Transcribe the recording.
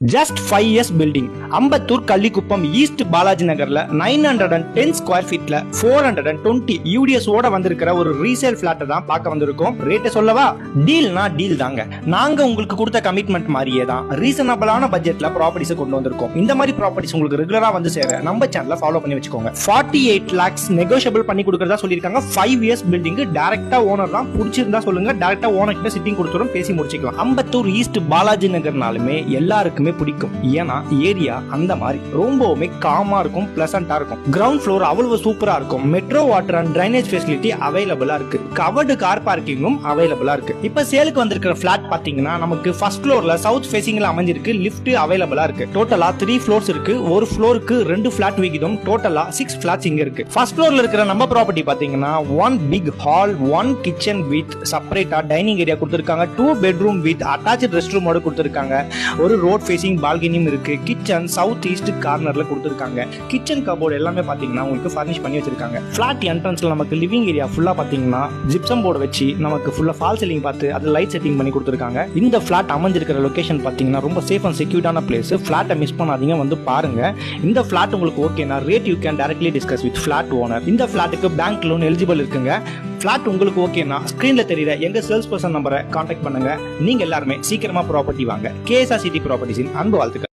Just 5 years building. Ambattur Kallikuppam East Balaji Nagarla 910 square feetல 420 UDS ஓட வந்திருக்கிற ஒரு resale flat தான் பார்க்க வந்திருக்கோம். ரேட் சொல்லவா? டீல்னா டீல் தாங்க. நாங்க உங்களுக்கு கொடுத்த கமிட்மெண்ட் மாதிரியே தான் ரீசனபிளான பட்ஜெட்ல ப்ராப்பர்ட்டிஸ் கொண்டு வந்திருக்கோம். இந்த மாதிரி ப்ராப்பர்ட்டிஸ் உங்களுக்கு ரெகுலரா வந்து சேர நம்ம சேனலை ஃபாலோ பண்ணி வச்சுக்கோங்க. 48 lakhs நெகோஷியபிள் பண்ணி கொடுக்கறதா சொல்லியிருக்காங்க. 5 years பில்டிங் டைரக்டா ஓனர் தான். பிடிச்சிருந்தா சொல்லுங்க, டைரக்டா ஓனர் கிட்ட சிட்டிங் கொடுத்துரும், பேசி முடிச்சுக்கலாம். அம்பத்தூர் ஈஸ்ட் பாலாஜி நகர்னாலுமே எல்லாருக்கும் பிடிக்கும். ஏன்னா ஏரியா அந்த மாதிரி ரொம்பவுமே காமா இருக்கும், பிளசண்டா இருக்கும். கிரவுண்ட் ஃப்ளோர் அவ்வளவு சூப்பரா இருக்கும். Metro water and drainage facility அவைலபிளா இருக்கு. கவர்டு கார் பார்க்கிங்கும் அவைலபிளா இருக்கு. இப்ப சேலுக்கு வந்திருக்கிற பிளாட் பாத்தீங்கன்னா நமக்கு ஃபர்ஸ்ட் ஃப்ளோர்ல சவுத் ஃபேசிங்ல அமைஞ்சிருக்கு. லிஃப்ட் அவைலபிளா இருக்கு. டோட்டலா 3 ஃப்ளோர்ஸ் இருக்கு. ஒரு ஃப்ளோருக்கு 2 பிளாட் விகிதம். டோட்டலா 6 பிளாட்ஸ் இங்க இருக்கு. ஃபர்ஸ்ட் ஃப்ளோர்ல இருக்கிற நம்ம ப்ராப்பர்ட்டி பாத்தீங்கன்னா 1 பிக் ஹால், 1 கிச்சன் வித் செப்பரேட்டா டைனிங் ஏரியா கொடுத்திருக்காங்க. 2 பெட்ரூம் வித் அட்டாச்ட் ரெஸ்ட் ரூமோட கொடுத்திருக்காங்க. ஒரு ரோட் ஃபேசிங் பால்கனியும் இருக்கு. கிச்சன் சவுத் ஈஸ்ட் கார்னர்ல கொடுத்திருக்காங்க. கிச்சன் கபோர்டு எல்லாமே பாத்தீங்கன்னா உங்களுக்கு ஃபர்னிஷ் பண்ணி வச்சிருக்காங்க. பிளாட் என்ட்ரன்ஸ்ல நமக்கு லிவிங் ஏரியா ஃபுல்லா பாத்தீங்கன்னா ஜிப்சம் போர்டு வச்சு நமக்கு ஃபுல்லா ஃபால் சீலிங் பார்த்து அது லைட் செட்டிங் பண்ணி கொடுத்திருக்காங்க. இந்த பிளாட் அமைஞ்சிருக்கிற லொகேஷன் பாத்தீங்கன்னா ரொம்ப சேஃப் அண்ட் செக்யூர்டான பிளேஸ். பிளாட்டை மிஸ் பண்ணாதீங்க, வந்து பாருங்க. இந்த பிளாட் உங்களுக்கு ஓகேனா rate you can directly discuss with flat owner. இந்த பிளாட்டுக்கு பேங்க் லோன் எலிஜிபிள் இருக்குங்க. பிளாட் உங்களுக்கு ஓகேனா ஸ்கிரீன்ல தெரியுற எங்க சேல்ஸ் பர்சன் நம்பரை கான்டாக்ட் பண்ணுங்க. நீங்க எல்லாருமே சீக்கிரமா ப்ராப்பர்ட்டி வாங்க. கேஎஸ்ஆர் சிட்டி ப்ராப்பர்ட்டிஸின் அன்பு வாழ்த்துக்கள்.